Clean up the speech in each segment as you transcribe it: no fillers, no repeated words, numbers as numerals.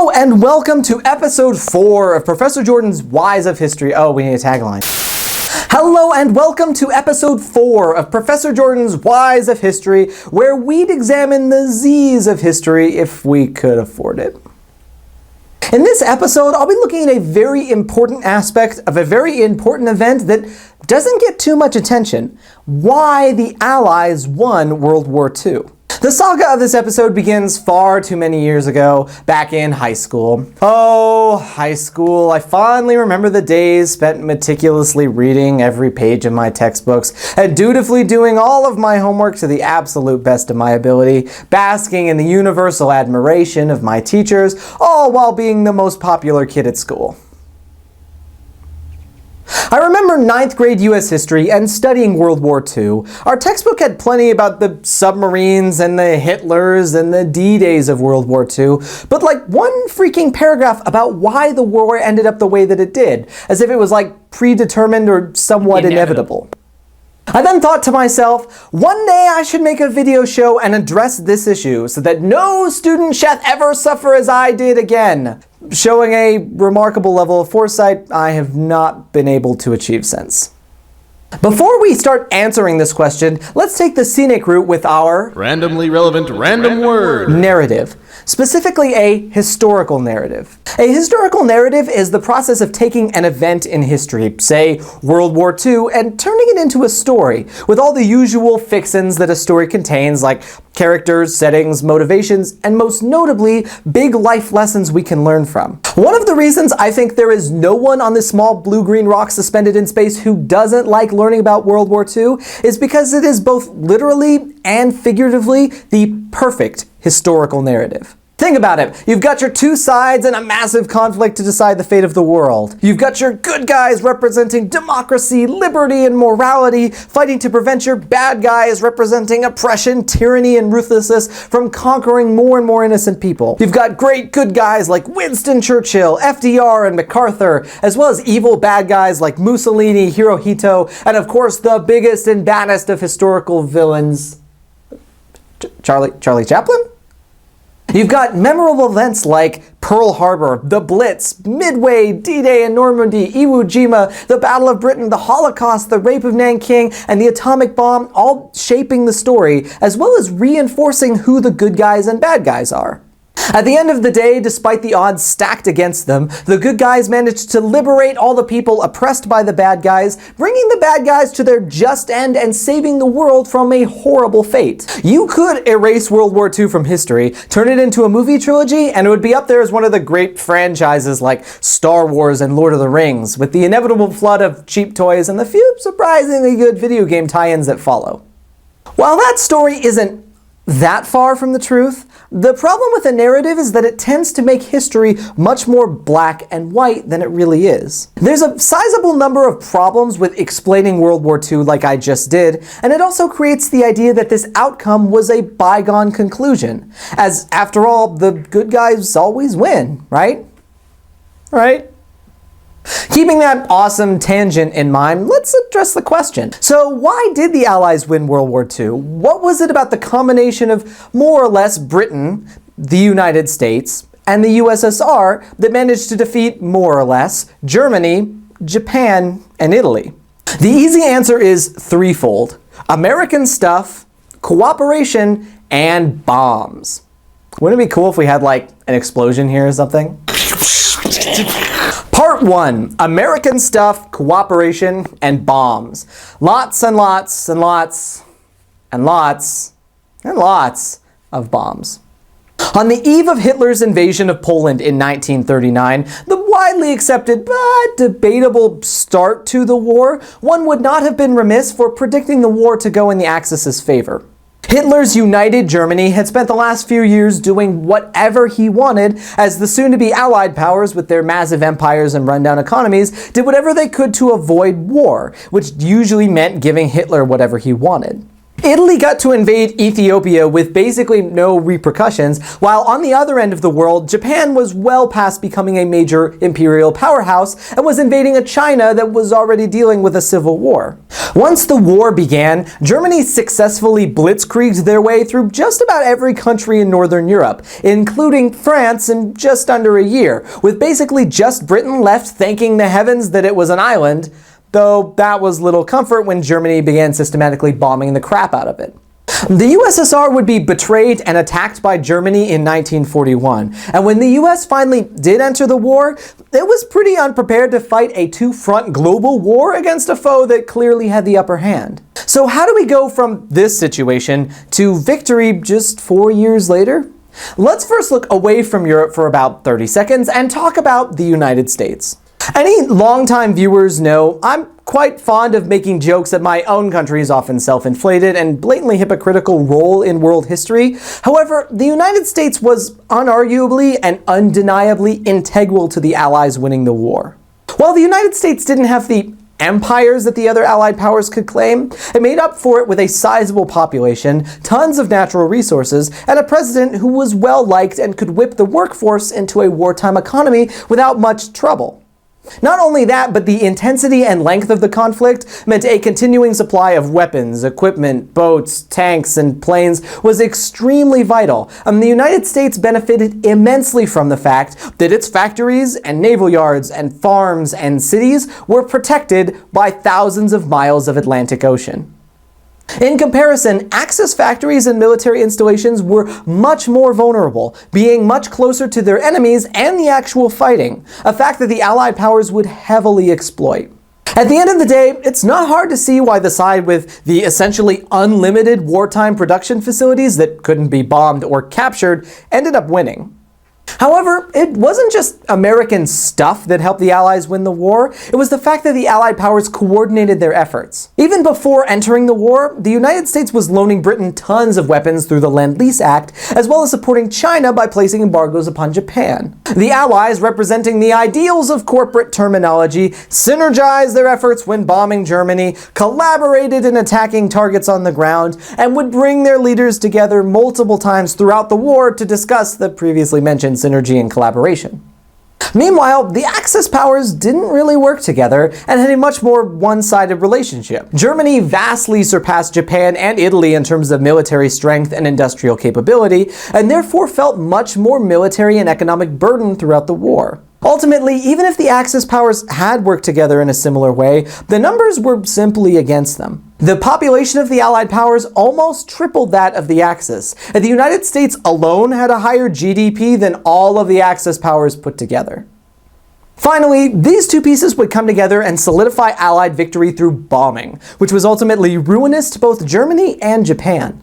Hello and welcome to episode 4 of Professor Jordan's Whys of History. Oh, we need a tagline. Hello and welcome to episode 4 of Professor Jordan's Whys of History, where we'd examine the Z's of history if we could afford it. In this episode, I'll be looking at a very important aspect of a very important event that doesn't get too much attention: why the Allies won World War II. The saga of this episode begins far too many years ago, back in high school. Oh, high school. I fondly remember the days spent meticulously reading every page of my textbooks and dutifully doing all of my homework to the absolute best of my ability, basking in the universal admiration of my teachers, all while being the most popular kid at school. I remember 9th grade US history and studying World War II. Our textbook had plenty about the submarines and the Hitlers and the D-Days of World War II, but like one freaking paragraph about why the war ended up the way that it did, as if it was like predetermined or somewhat inevitable. I then thought to myself, one day I should make a video show and address this issue so that no student shall ever suffer as I did again, showing a remarkable level of foresight I have not been able to achieve since. Before we start answering this question, let's take the scenic route with our randomly relevant random word narrative. Specifically, a historical narrative. A historical narrative is the process of taking an event in history, say World War II, and turning it into a story, with all the usual fixins that a story contains, like characters, settings, motivations, and most notably, big life lessons we can learn from. One of the reasons I think there is no one on this small blue-green rock suspended in space who doesn't like learning about World War II is because it is both literally and figuratively the perfect historical narrative. Think about it. You've got your two sides in a massive conflict to decide the fate of the world. You've got your good guys representing democracy, liberty, and morality, fighting to prevent your bad guys representing oppression, tyranny, and ruthlessness from conquering more and more innocent people. You've got great good guys like Winston Churchill, FDR, and MacArthur, as well as evil bad guys like Mussolini, Hirohito, and of course the biggest and baddest of historical villains, Charlie Chaplin? You've got memorable events like Pearl Harbor, the Blitz, Midway, D-Day and Normandy, Iwo Jima, the Battle of Britain, the Holocaust, the Rape of Nanking, and the atomic bomb, all shaping the story, as well as reinforcing who the good guys and bad guys are. At the end of the day, despite the odds stacked against them, the good guys managed to liberate all the people oppressed by the bad guys, bringing the bad guys to their just end and saving the world from a horrible fate. You could erase World War II from history, turn it into a movie trilogy, and it would be up there as one of the great franchises like Star Wars and Lord of the Rings, with the inevitable flood of cheap toys and the few surprisingly good video game tie-ins that follow. While that story isn't that far from the truth, the problem with a narrative is that it tends to make history much more black and white than it really is. There's a sizable number of problems with explaining World War II like I just did, and it also creates the idea that this outcome was a bygone conclusion, as after all, the good guys always win, right? Right? Keeping that awesome tangent in mind, let's address the question. So why did the Allies win World War II? What was it about the combination of more or less Britain, the United States, and the USSR that managed to defeat more or less Germany, Japan, and Italy? The easy answer is threefold: American stuff, cooperation, and bombs. Wouldn't it be cool if we had like an explosion here or something? Part 1, American stuff, cooperation, and bombs. Lots and lots and lots and lots and lots of bombs. On the eve of Hitler's invasion of Poland in 1939, the widely accepted but debatable start to the war, one would not have been remiss for predicting the war to go in the Axis' favor. Hitler's united Germany had spent the last few years doing whatever he wanted, as the soon-to-be Allied powers, with their massive empires and rundown economies, did whatever they could to avoid war, which usually meant giving Hitler whatever he wanted. Italy got to invade Ethiopia with basically no repercussions, while on the other end of the world, Japan was well past becoming a major imperial powerhouse and was invading a China that was already dealing with a civil war. Once the war began, Germany successfully blitzkrieged their way through just about every country in Northern Europe, including France, in just under a year, with basically just Britain left thanking the heavens that it was an island, though that was little comfort when Germany began systematically bombing the crap out of it. The USSR would be betrayed and attacked by Germany in 1941, and when the US finally did enter the war, it was pretty unprepared to fight a two-front global war against a foe that clearly had the upper hand. So how do we go from this situation to victory just 4 years later? Let's first look away from Europe for about 30 seconds and talk about the United States. Any longtime viewers know I'm quite fond of making jokes that my own country's often self-inflated and blatantly hypocritical role in world history. However, the United States was unarguably and undeniably integral to the Allies winning the war. While the United States didn't have the empires that the other Allied powers could claim, it made up for it with a sizable population, tons of natural resources, and a president who was well-liked and could whip the workforce into a wartime economy without much trouble. Not only that, but the intensity and length of the conflict meant a continuing supply of weapons, equipment, boats, tanks, and planes was extremely vital, and the United States benefited immensely from the fact that its factories and naval yards and farms and cities were protected by thousands of miles of Atlantic Ocean. In comparison, Axis factories and military installations were much more vulnerable, being much closer to their enemies and the actual fighting, a fact that the Allied powers would heavily exploit. At the end of the day, it's not hard to see why the side with the essentially unlimited wartime production facilities that couldn't be bombed or captured ended up winning. However, it wasn't just American stuff that helped the Allies win the war, it was the fact that the Allied powers coordinated their efforts. Even before entering the war, the United States was loaning Britain tons of weapons through the Lend-Lease Act, as well as supporting China by placing embargoes upon Japan. The Allies, representing the ideals of corporate terminology, synergized their efforts when bombing Germany, collaborated in attacking targets on the ground, and would bring their leaders together multiple times throughout the war to discuss the previously mentioned synergy and collaboration. Meanwhile, the Axis powers didn't really work together and had a much more one-sided relationship. Germany vastly surpassed Japan and Italy in terms of military strength and industrial capability, and therefore felt much more military and economic burden throughout the war. Ultimately, even if the Axis powers had worked together in a similar way, the numbers were simply against them. The population of the Allied powers almost tripled that of the Axis, and the United States alone had a higher GDP than all of the Axis powers put together. Finally, these two pieces would come together and solidify Allied victory through bombing, which was ultimately ruinous to both Germany and Japan.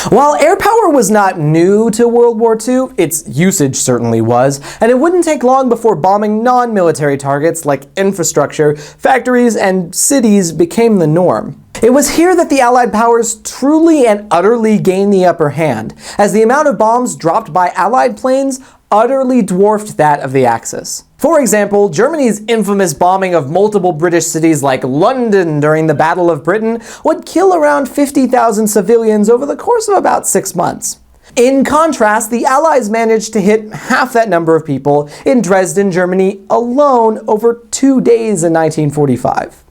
While air power was not new to World War II, its usage certainly was, and it wouldn't take long before bombing non-military targets like infrastructure, factories, and cities became the norm. It was here that the Allied powers truly and utterly gained the upper hand, as the amount of bombs dropped by Allied planes utterly dwarfed that of the Axis. For example, Germany's infamous bombing of multiple British cities like London during the Battle of Britain would kill around 50,000 civilians over the course of about 6 months. In contrast, the Allies managed to hit half that number of people in Dresden, Germany alone over 2 days in 1945.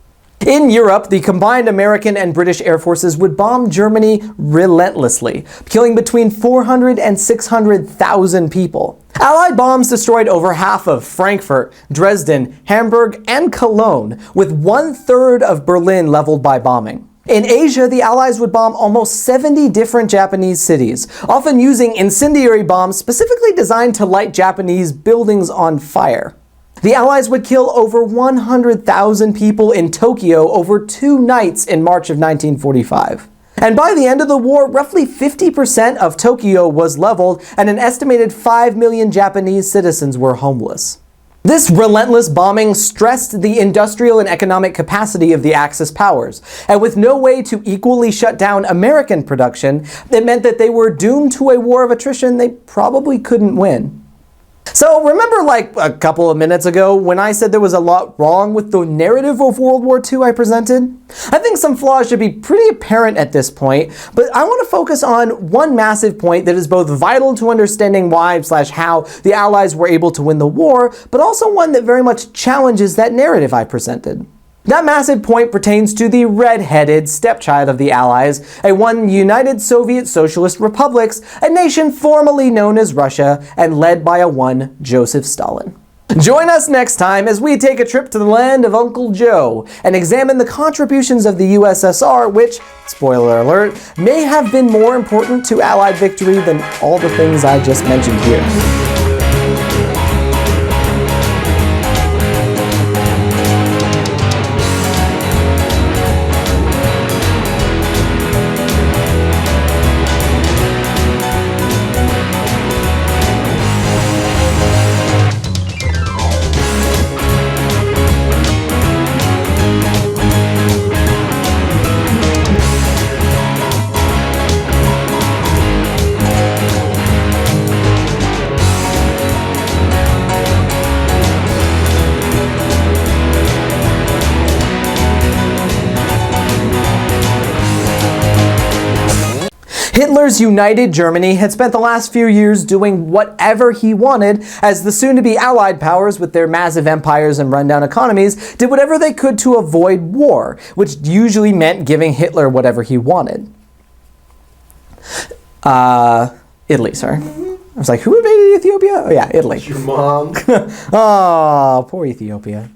In Europe, the combined American and British air forces would bomb Germany relentlessly, killing between 400 and 600,000 people. Allied bombs destroyed over half of Frankfurt, Dresden, Hamburg, and Cologne, with 1/3 of Berlin leveled by bombing. In Asia, the Allies would bomb almost 70 different Japanese cities, often using incendiary bombs specifically designed to light Japanese buildings on fire. The Allies would kill over 100,000 people in Tokyo over 2 nights in March of 1945. And by the end of the war, roughly 50% of Tokyo was leveled, and an estimated 5 million Japanese citizens were homeless. This relentless bombing stressed the industrial and economic capacity of the Axis powers, and with no way to equally shut down American production, it meant that they were doomed to a war of attrition they probably couldn't win. So remember like a couple of minutes ago when I said there was a lot wrong with the narrative of World War II I presented? I think some flaws should be pretty apparent at this point, but I want to focus on one massive point that is both vital to understanding why/how the Allies were able to win the war, but also one that very much challenges that narrative I presented. That massive point pertains to the red-headed stepchild of the Allies, one United Soviet Socialist Republics, a nation formerly known as Russia and led by a one Joseph Stalin. Join us next time as we take a trip to the land of Uncle Joe and examine the contributions of the USSR, which, spoiler alert, may have been more important to Allied victory than all the things I just mentioned here. Hitler's united Germany had spent the last few years doing whatever he wanted as the soon-to-be Allied powers with their massive empires and rundown economies did whatever they could to avoid war, which usually meant giving Hitler whatever he wanted. Italy, sorry. I was like, who invaded Ethiopia? Oh yeah, Italy. Your mom. Oh, poor Ethiopia.